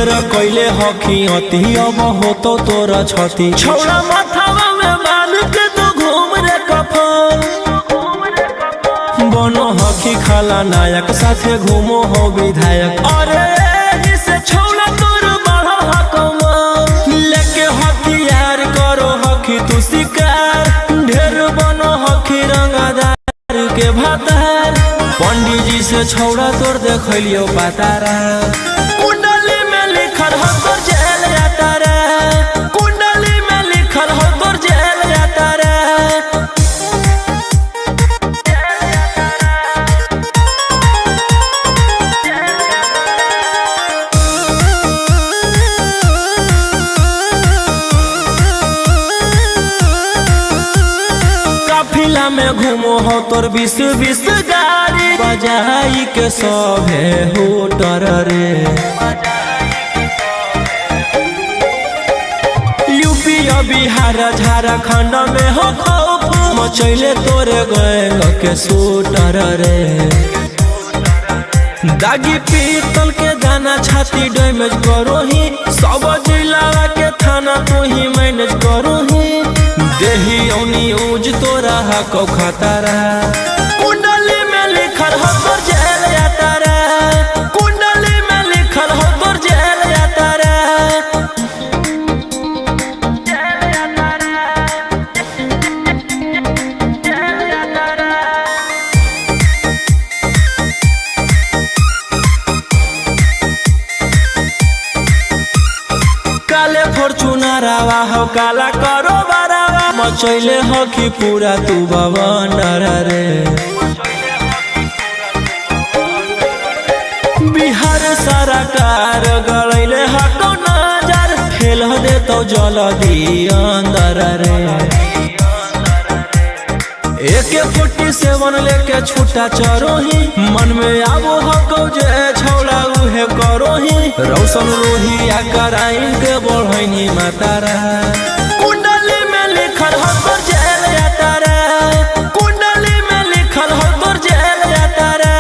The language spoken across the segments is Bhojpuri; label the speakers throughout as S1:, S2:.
S1: ढेर कैले हकी अति अब हो तो तोरा छती छौड़ा माथावा में बाल के तो घूम रे कफन बनो हकी खाला नायक साथे घूमो हो विधायक अरे जिसे छौड़ा तोर बढ़ा हकमा लेके हथियार करो हकी तू शिकार ढेर बनो हकी रंगदार के भातार पंडित जी से छौड़ा तोर देखलियो पातारा कुंडली में लिखल हो तोर जेल जाता रे कुंडली में लिखल हो तोर जेल जाता रे काफिला में घूमो हो तोर 20 गाड़ी बजाई के सभे होटर रे यूपी बिहार झारखंड में हो खौफ मचैले तोरे गैंग के शूटर रे दागी पीतल के दाना छाती डैमेज करो ही सब जिला के थाना तो ही मैनेज करो ही देही औनी ऊज तोरा हको खतरा कुंडली में लिखल हो तोर जेल जाता रे कुंडली में लिखल हो तोर जेल जाता रे काले फॉर्च्यूनर आवा हो काला करो बारावा मचैले हो कि पूरा तू बवंडर रे बिहार सरकार गलैले हको नजर फेल दे तो जल्दी अंदर रे AK-47 लेके छूटा चरो ही मन में आबो हको जे छौड़ा उहे करो ही रौशन रोही आ कराइन के बढ़ैनी मातारा कुंडली में लिखल हो तोर जेल जाता रे कुंडली में लिखल हो तोर जेल जाता रे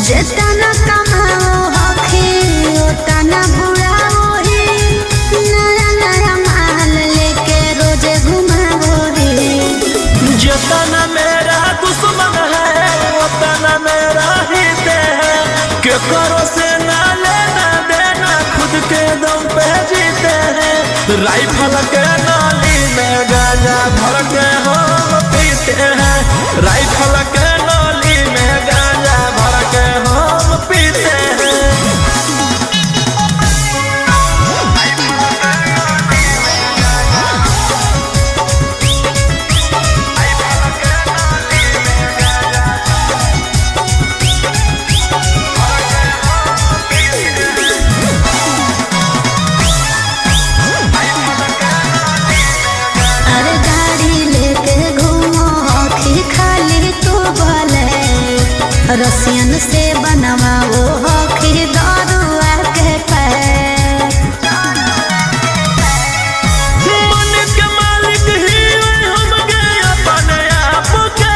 S2: जेतना कमाओ हखी ओतना बुढ़ाओ ही नया नया माल लेके रोजे घुमाओ ही
S1: जितना मेरा दुश्मन है उतना मेरा हित है के करो से ना लेना देना खुद के दम पे जीते हैं राइफल के नाली में गांजा भर के हम पीते हैं राइफल के नाली में गांजा भर के हम पीते हैं
S2: अरे गाड़ी लेके घूमो हखी खाली तू बोले रसियन से बनवाओ हखी दरुआ के पैर
S1: मन के मालिक ही हम गए अपने आप के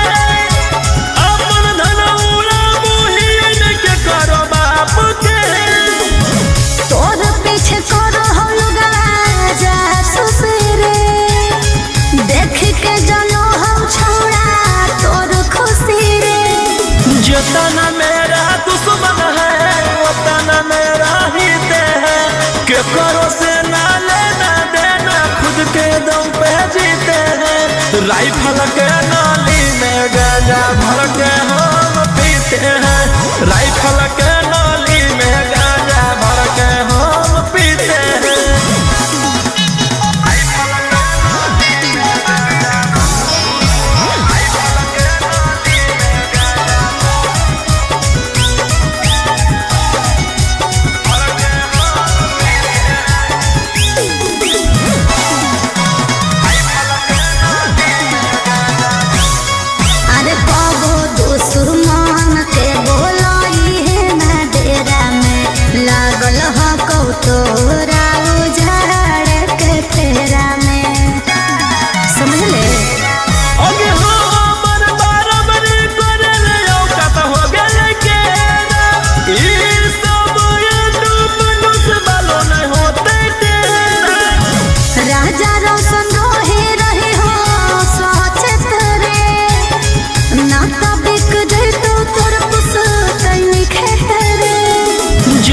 S1: अपन धन उड़ाबू ही के करो बाप के
S2: तोर पीछे करो हो लुगा सुसरे देख के जलो हम छौड़ा तोर खुशी रे
S1: जितना मेरा दुश्मन है उतना मेरा हित है के करो से ना लेना देना खुद के दम पे जीते हैं राइफल के नाली में गांजा भर के हम पीते हैं राइफल के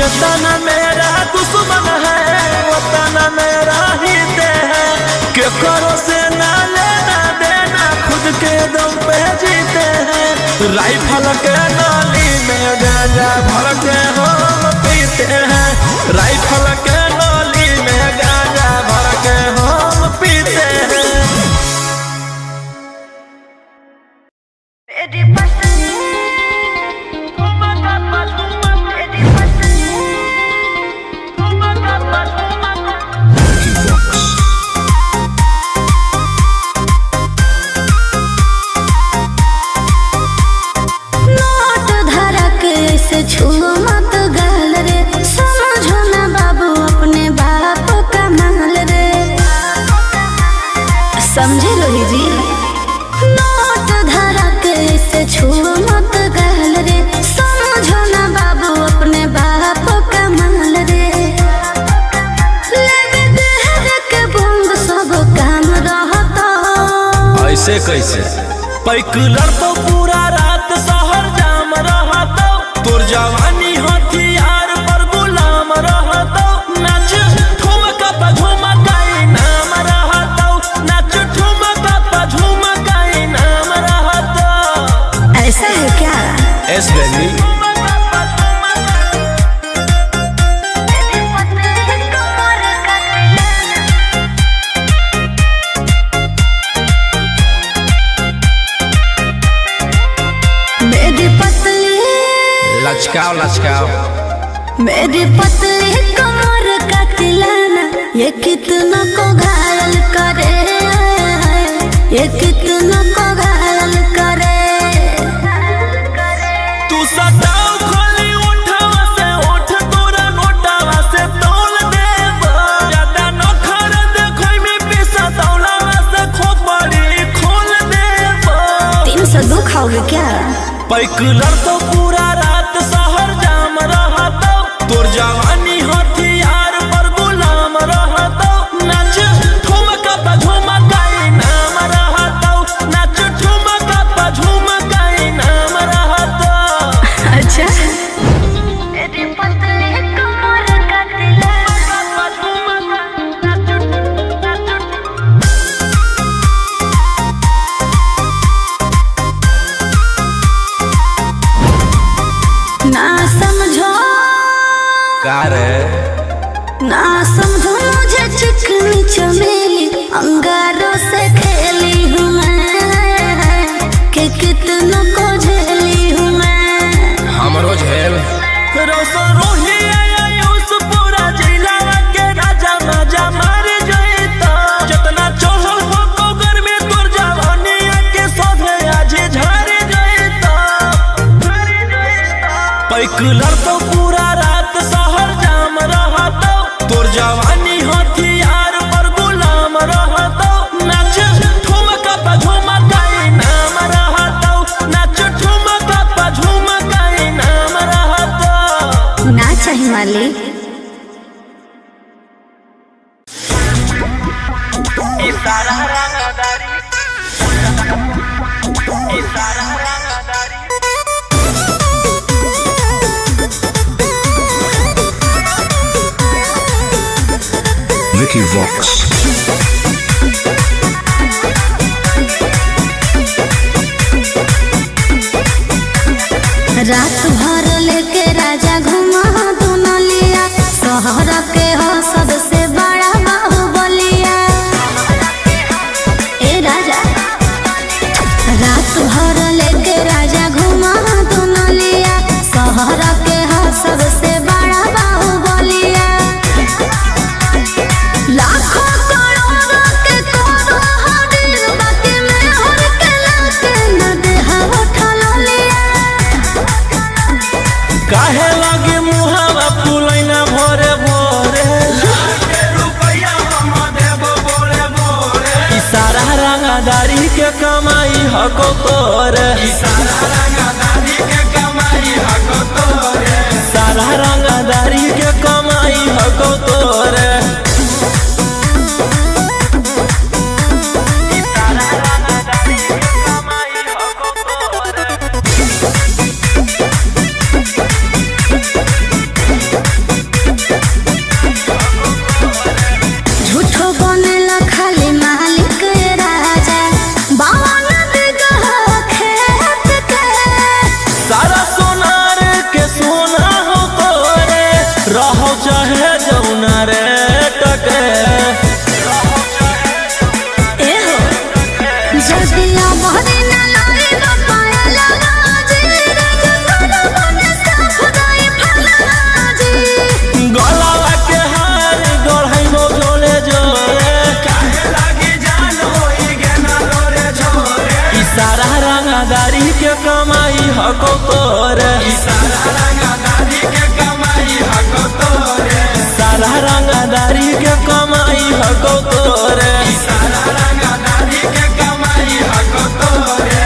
S1: वतन मेरा दुश्मन है, वतन मेरा हित है, के करो से ना लेना देना, खुद के दम पे जीते हैं। राइफल के नाली में गांजा भर के हम पीते हैं, राइफल के नाली में गांजा भर के हम पीते हैं।
S2: छुओ मत गाल रे, समझो ना बाबू अपने बाप का माल रे, समझे लोही जी। नोट धरा के से छुओ मत गाल रे, समझो ना बाबू अपने बाप का माल रे। लेवे देहर के बंग सब काम रहता,
S1: ऐसे कैसे पैकुलर तो पूरा रात शहर जाम रहता, तोर जवानी हथियार पर गुलाम रहता, नाच ठुमका पे झुमकाई नाम रहता, नाच ठुमका पे झुमकाई नाम रहता।
S2: ऐसा है क्या?
S1: एस बेबी लचकाओ लचकाओ
S2: मेरी पतली कमर का तिलाना, ये कितना को घायल करे, ये कितना को घायल करे।
S1: तू सताओ खोली उठावा से उठ, तोरा नोटावा से तोल देब, ज्यादा नखर देखोई में पैसा तौलावा से खोपड़ी खोल देब।
S2: 302 खाओगे क्या?
S1: पैकुलर तो पूरा रात शहर जाम रहता, तोर जवानी हथियार पर गुलाम रहता, नाच ठुमका पे झुमकाई नाम रहता, नाच ठुमका पे झुमकाई नाम रहता।
S2: अच्छा मेरी पतली कमर का ना समझो ना समझो मुझे चिकनी चमेली, अंगारों से खेली हूँ मैं, कि कितना को झेली हूँ मैं।
S1: हमरो झेल रोशन रोही आयुष पूरा जिला के राजा मजा मार जइता, जितना चढ़ल हो कोगर में तोर जवानी के सोधे आज झर जइता। पैकुलर तो पूरा रात शहर जाम रहता, तोर जवानी हथियार पर गुलाम रहता, नाच ठुमका पे झुमकाई नाम रहता, नाच ठुमका पे झुमकाई नाम रहता।
S2: ना चाहिए मालिक।
S1: इशारा रंगदारी, इशारा रंगदारी।
S3: Vicky Vox.
S2: रात भर लेके राजा घुमा तू न लिया, शहर के हो सबसे बड़ा बाहुबलिया। ए राजा रात भर लेके राजा घुमा तू न लिया, शहर के हो सबसे बड़ा बाहुबलिया। लाखों करोड़ों के करो हदिल, बाकी में हर के लाके न देहा उठल लिया।
S1: काहे लागे मुहावा फुलैना भोरे भोरे, इशारा रंगदारी के कमाई हको तोरे, सारा रंगदारी के कमाई हको तोरे। हको तोरे सारा रंगदारी के कमाई हको तोरे सारा रंगदारी के कमाई हको तोरे सारा रंगदारी के कमाई हको तोरे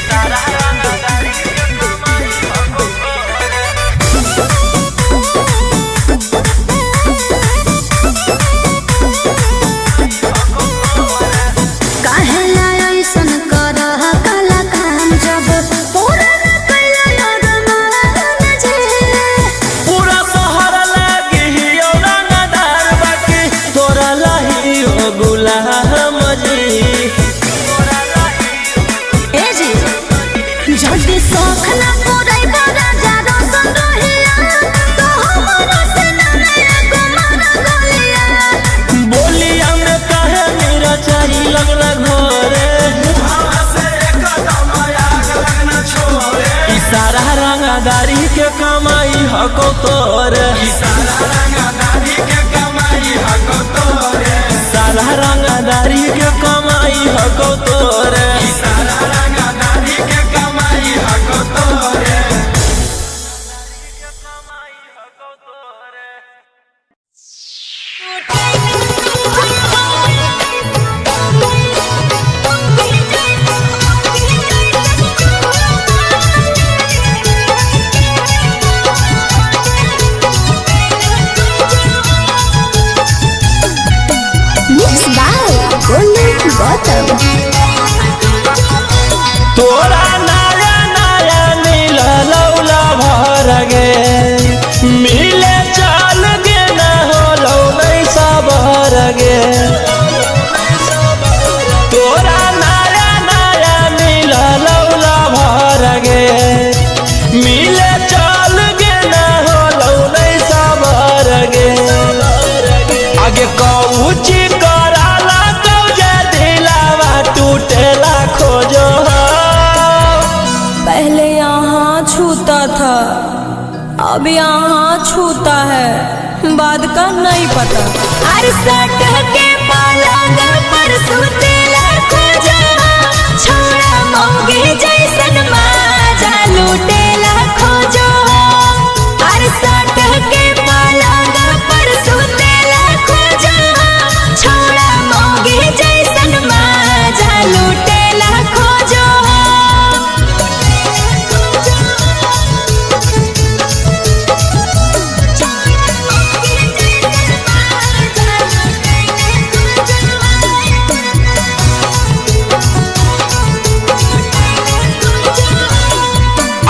S1: सारा रंगदारी के कमाई हको सारा रंगदारी के कमाई हको तोरे सारा रंगदारी के कमाई हको तोरे सारा रंगदारी के कमाई हको तोरे सारा रंगदारी के कमाई हको तोरे तोरा नया नया मिललौला भर गे मिले चल गे न होलौ नहीं सबर गे तोरा नया नया मिललौला भर गे मिले चल गे न होलौ नहीं सबर गे आगे कौची टूटेला खोजो
S4: पहले यहाँ छूता था अब यहाँ छूता है बाद का नहीं पता
S2: अरसठ के पलंग पर सुतेला खोजो छोड़ा मौगे जैसन माजा लूटेला खोजो अरसठ के पलंग पर सुतेला खोजो छोड़ा मौगे जैसन माजा लूटेला खोजो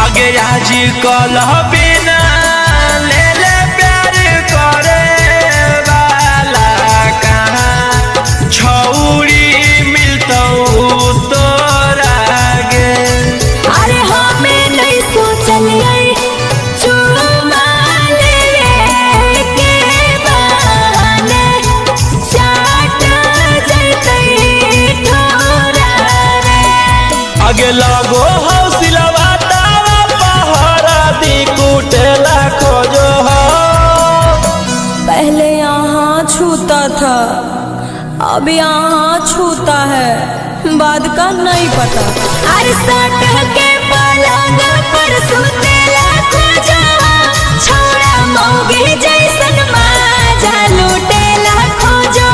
S1: आगे आज कल बिना ले ले प्यार करे वाला कहाँ छौरी मिलतौ तोरा गे
S2: अरे हमें नहीं सोचलिए चुमा लेवे के बहाने चाट जैतै ठोरा रे
S1: आगे लगो हौसलवा कुटेला खोजो
S4: पहले यहाँ छूता था अब यहाँ छूता है बाद का नहीं पता
S2: अरसठ के पलंग पर सुतेला खोजो छोड़ा मौगे जैसन माजा लूटेला खोजो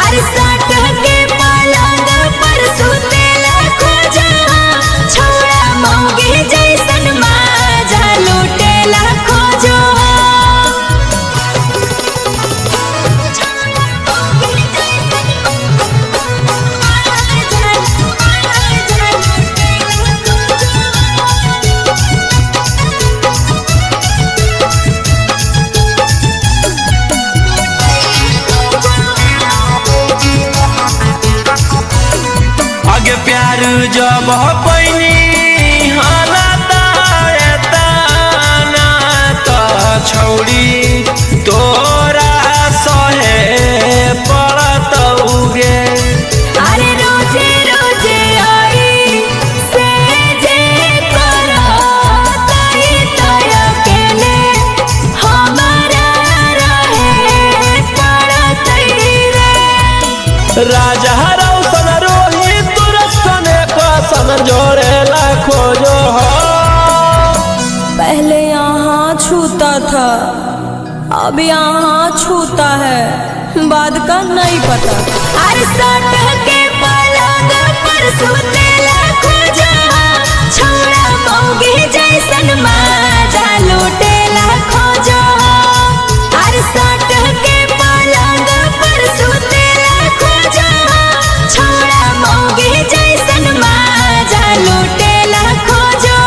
S2: अरसठ के पलंग पर सुतेला खोजो छोड़ा मौगे जैसन माजा लूटेला खोजो
S1: आगे प्यार जब पैनी हालता तो छौड़ी तोरा सहे पड़तौगे
S2: अरे रोजे रोजे आई से जे करतै तोय अकेले हमारा रहे पड़तै रे
S1: राजा रौशन रोहित
S4: था, अब यहाँ छूता है, बाद का नहीं पता।
S2: अरे सट के पलंग पर सुतेला खोजा, छोड़ा मौगी जैसन माजा लूटेला खोजा। अरे सट के पलंग पर सुतेला खोजा, छोड़ा मौगी जैसन माजा लूटेला खोजा।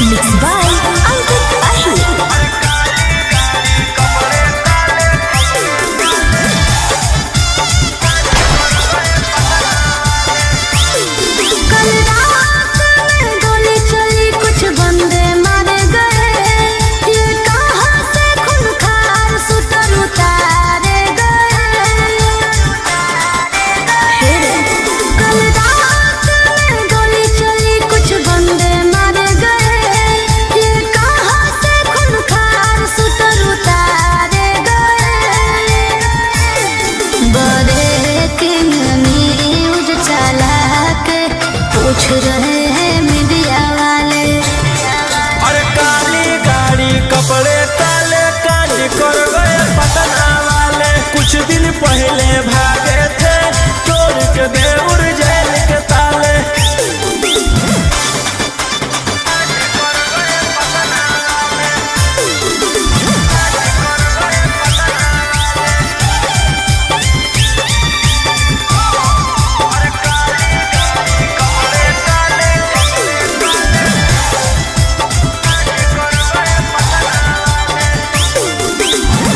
S2: Mixed by Ankit Ahi. कल रात में गोली चली, कुछ बंदे मारे गए, ये कहाँ से खूंखार शूटर उतारे गए। कल रात में गोली चली, कुछ बंदे मारे गए, ये कहाँ से खूंखार शूटर उतारे गए। ब्रेकिंग न्यूज चला के पूछ रहे हैं मीडिया वाले।
S1: अरे काली गाड़ी कपड़े काले काली कर गए पटना वाले। कुछ दिन पहले भागे थे तोड़ के बेउर जेल के ताले।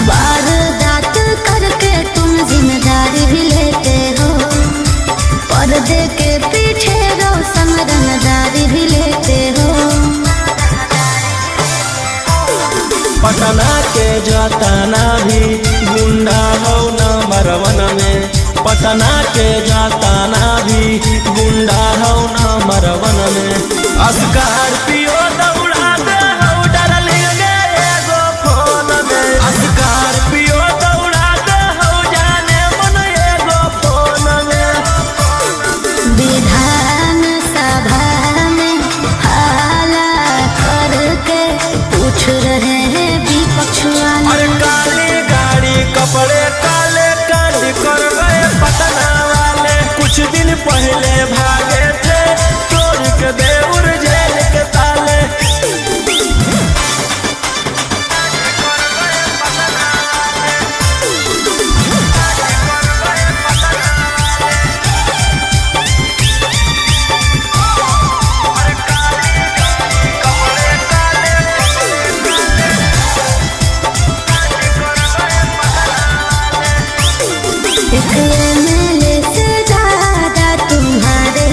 S2: वारदात करके तुम जिम्मेदारी भी लेते हो, पर्दे के पीछे रोशन रंगदारी भी लेते हो।
S1: पटना के जाताना भी गुंडा हो नंबर 1 में। पटना के जाताना भी गुंडा हो नंबर 1 में। स्कॉर्पियो दौड़ा दे हो डार्लिंग गे एगो फोन में। स्कॉर्पियो दौड़ा दे हो जाने मन एगो फोन में।
S2: विधान सभा में हाला करके पूछ रहे हैं विपक्ष वाले।
S1: अरे काली गाड़ी कपड़े काले काली कर गए पटना वाले। कुछ दिन पहले भागे थे तोड़ के बेउर जेल के ताले।
S2: एक MLA से ज्यादा तुम्हारे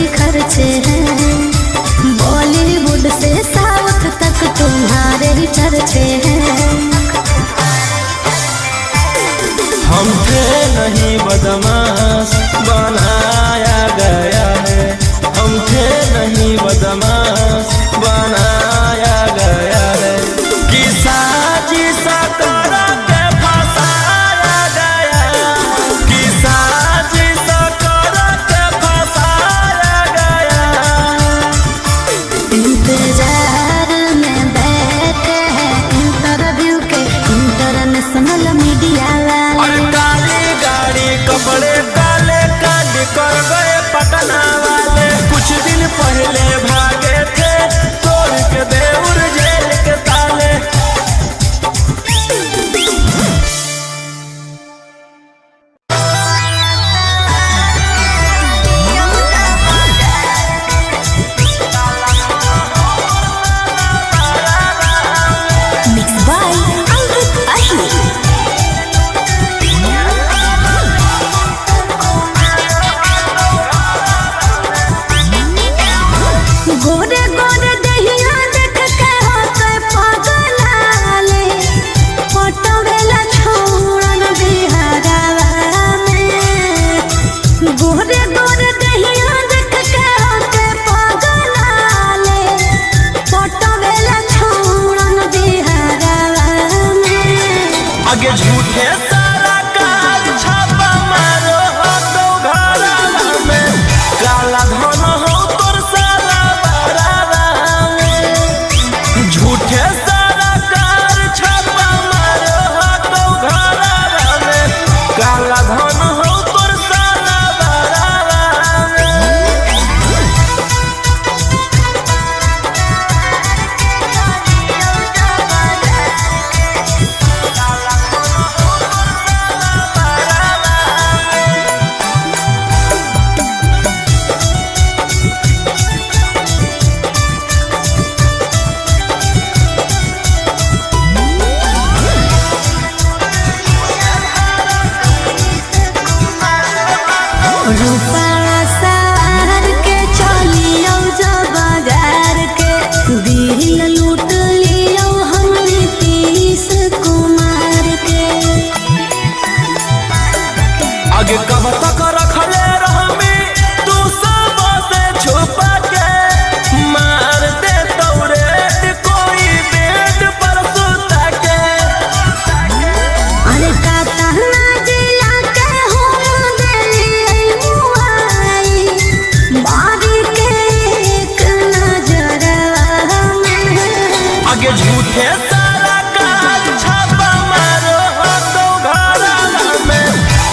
S1: आगे झूठे सारा कार छापा मारो हो तो घरावा में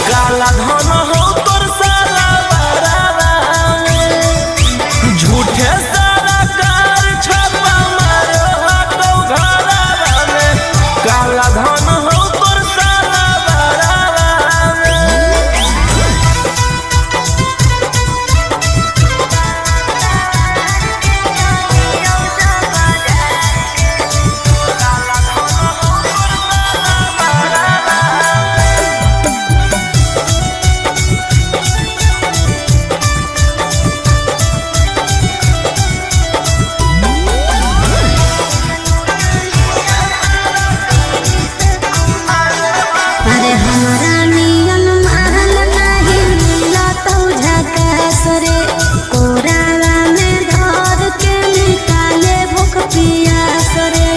S1: काला धन हो तोर साला बरावा में झूठे सारा कार छापा मारो हो तो घरावा में काला धन हो तोर साला बरावा में
S2: अरे हमारा नियन महल नहीं मिला तो झकास रे कोरावा में धर के निकाले भूख पियास रे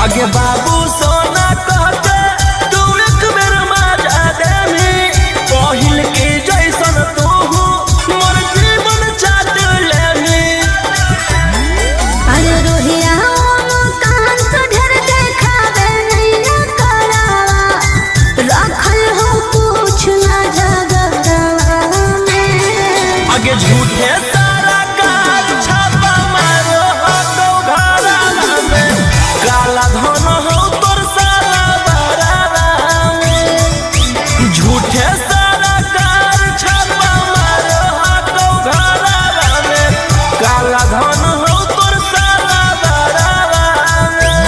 S1: आगे बाबू सोना कहते तू एक बेर मजा देमी पहिल के जैसन तू मोर जीवन चाट लेमी
S2: अरे रोहिया कान तो ढेर देखावे नहीं न करावा रखल हो कुछ न जगरवा में
S1: आगे झूठे सारा कार छापा मारो हो तो घरावा में काला धन हो तोर साला बरावा में झूठे सारा कार छापा मारो हो तो घरावा में काला धन हो तोर साला बरावा में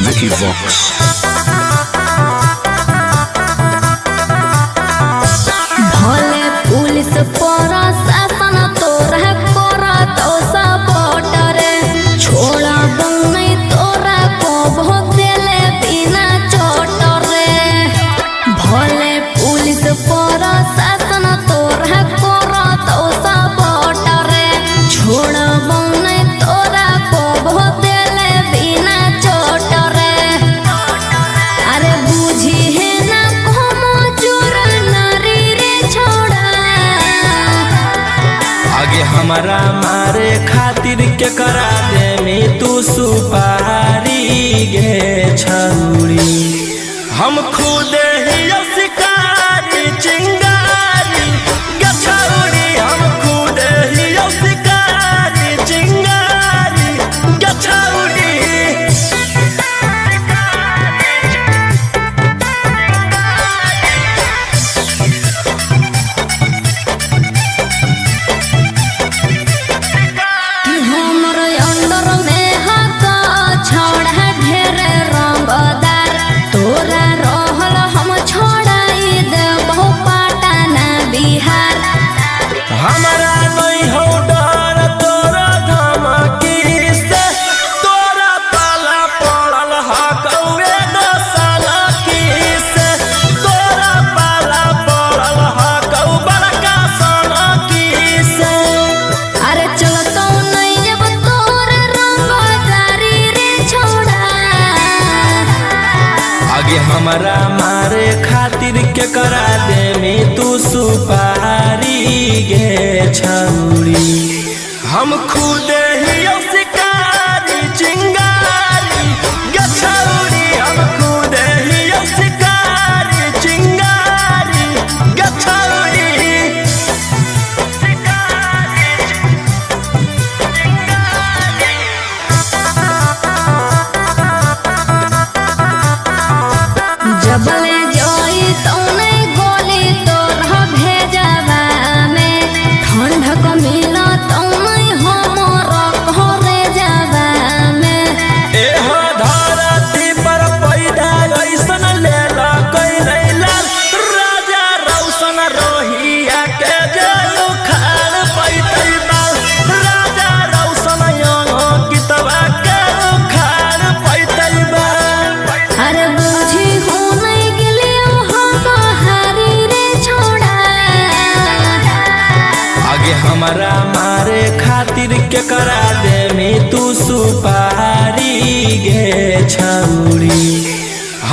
S3: Vicky Vox.
S2: भले पुलिस प्रशासन तोरा करा तो सपोर्ट रे छोड़ा नहीं तोरा को बहुत देले बिना चोट रे भले पुलिस प्रशासन तोरा करा तो सपोर्ट रे छोड़ा नहीं तोरा को बहुत देले बिना चोट रे अरे बुझी है ना como चोर नारी रे छोड़ा
S1: आगे हमारा मारे खातिर के करा दे में तू सुपारी गे छौरी हम खुद ही शिकारी चिंगारी गे छौरी हम खुद ही शिकारी चिंगारी गे छौरी
S2: कि हमर अंदर में हका छोड़ा ढेर रंगदार तोरा रहल हम छोड़ाई देबो पटना बिहार
S1: हमारा नहीं हो डर तोरा धमकी से तोरा पाला पड़ल हकौए दसाला की से तोरा पाला पड़ल हकौ बड़का सोना की से
S2: अरे चल तो नहीं अब तोर रंगदारी रे छोड़ा
S1: आगे हमारा मारे खातिर के करा दे में तू सुपारी गे छौरी हम खुद ही शिकारी चिंगारी गे छौरी हम खुद ही शिकारी चिंगारी गे छौरी
S2: जबले जोई तो नहीं गोली तोर भेजवा में ठंडक मिला तो नहीं हमर घरे जावा में
S1: एह धरती पर पैदा ऐसन लेला कैले लाल राजा रौशन रोहिया के जलू खाल पैतै बाल राजा रौशन यंग कितवा के खाल पैतै बाल
S2: अरे बुझी हो नहीं गिलियो हम हारी रे छोड़ा
S1: आगे हमारा मारे खातिर के करा दे में तू सुपारी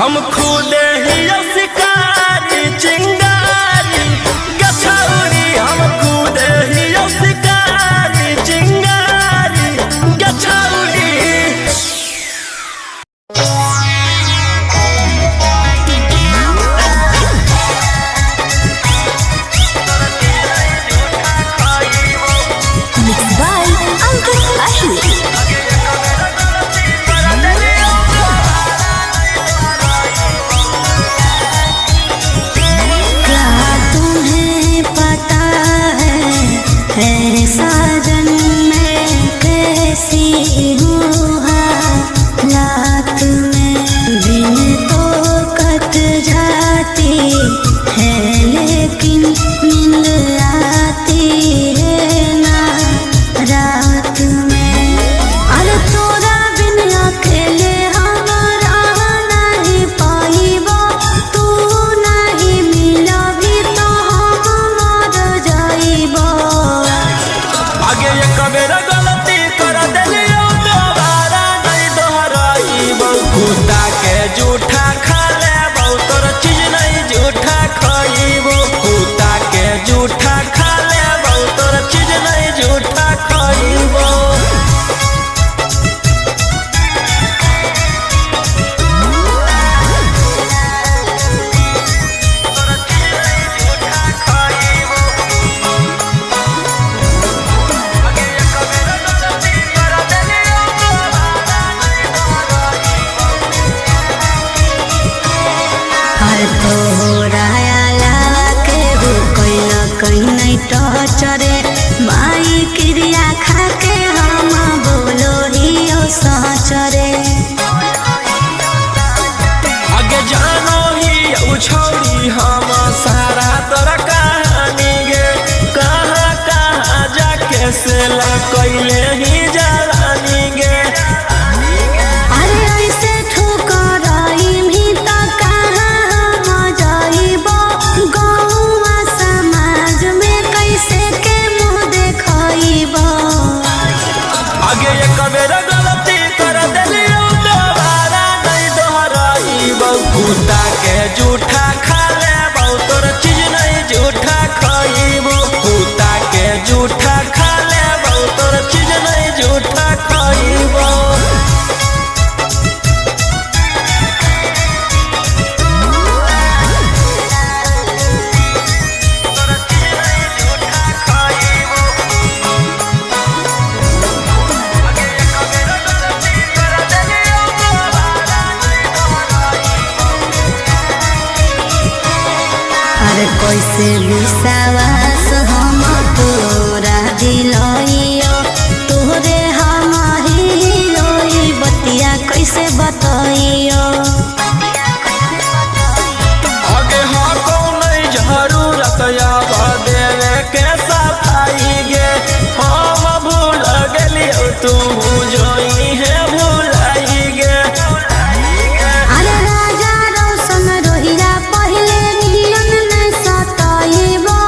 S1: हम खुद ही शिकारी चिंगारी गछौरी, हम खुद ही शिकारी चिंगारी गछौरी।
S2: Mixed by Uncle Ahmed. साजन में कैसी हूँ हालात में, दिन तो कट जाती है लेकिन नींद आती है ना रात में। अरे तोरा बिन अकेले हमारा नहीं पाइबो, तू नहीं मिला भी तो हम मर जाइबो।
S1: आगे ये कबेरा गलती कर देलियो दोबारा नहीं दोहराइबो। खुदा के झूठा खा लेबो, तोर चीज नहीं झूठा खाइबो। खुदा के झूठा खा लेबो, तोर चीज नहीं झूठा खाइबो।
S2: टचरे माई क्रिया खाके हम बोलो हियो सचरे।
S1: आगे जानो ही उछौड़ी हम सारा तोरा कहानी गे, कहाँ कहाँ जाके से कैले ही जवानी गे।
S2: अरे ऐसे ठुकराई भी तो कहाँ हम जाइबो, गौवा समाज में कैसे के मुँह देखाइबो।
S1: आगे ये कबेरा गलती कर देलियो दोबारा नहीं दोहराइबो। खुदा के झूठा खा लेबो, तोर चीज नहीं झूठा खाइबो। खुदा के झूठा खा लेबो, तोर चीज नहीं झूठा खाइबो।
S2: अरे कैसे विश्वास हम तोरा दिलइयो, तोरे हम हिलोई बतिया कैसे बतइयो।
S1: आगे हाँ कौन नहीं जरूरत याद देवे के सफाई गे। हम भूल गेलियो तू जोई है भूलाई गे।
S2: अरे राजा रोशन रोहिरा पहले नियन ने सताइबो,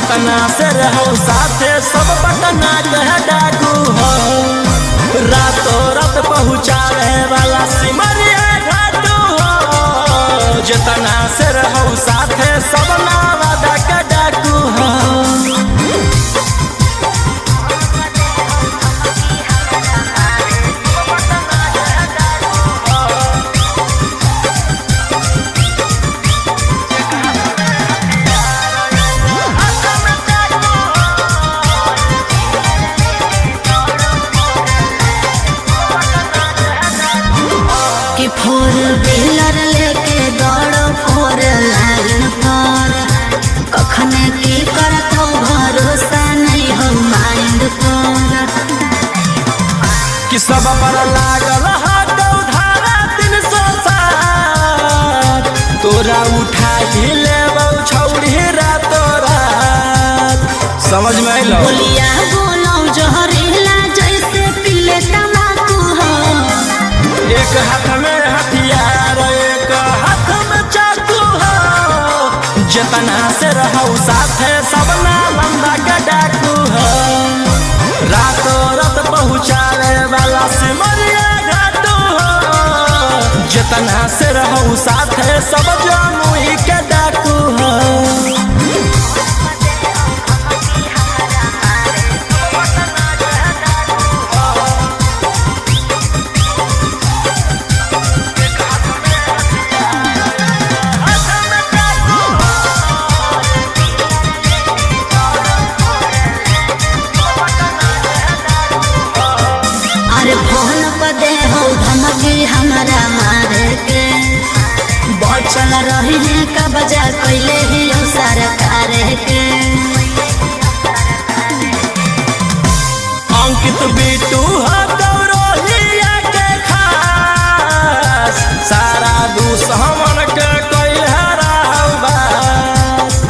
S1: जितना से रहो साथे सब पटना कह डाकू हो, रातों रात पहुँचावे वाला सिमरिया घाटू हो, जितना से रहो साथे सब नावादा का डाकू हो।
S2: कि फोर व्हीलर लेके दौड़ो फोर लाइन पर, कखने की करतो भरोसा नहीं हो माइंड पर।
S1: कि सब पर लागल हाथों धारा 360, तोरा उठा ही लेबौ छौड़ी रातों रात। समझ में आइलो?
S2: बोलिया बोलो जहरीला जैसे पीले तम्बाकू हो,
S1: एक हाथ में हथियार एक हाथ में चाकू हो, जितना से रहो साथे सब नालंदा का डाकू हो, रातों रात पहुँचावे वाला सिमरिया घाटू हो, जितना से रहो साथे सब जमुई के डाकू हो।
S2: अरे फोन पर दे हो धमकी हमारा मारे के, बचल रही है का बजा कैले ही सरकार के।
S1: अंकित बिटू हो गौरहिया के खास, सारा दुश्मन के कोई हराव बास।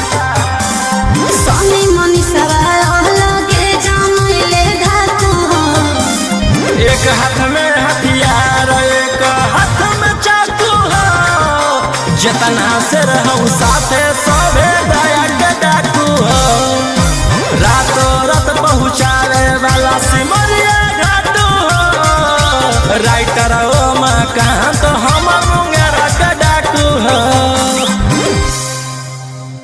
S2: सोनी मनी सवाल लगे जमैले धातु हो,
S1: एक हाथ में हथियार एक हाथ में चाकू हो, जितना से रहूं साथे सब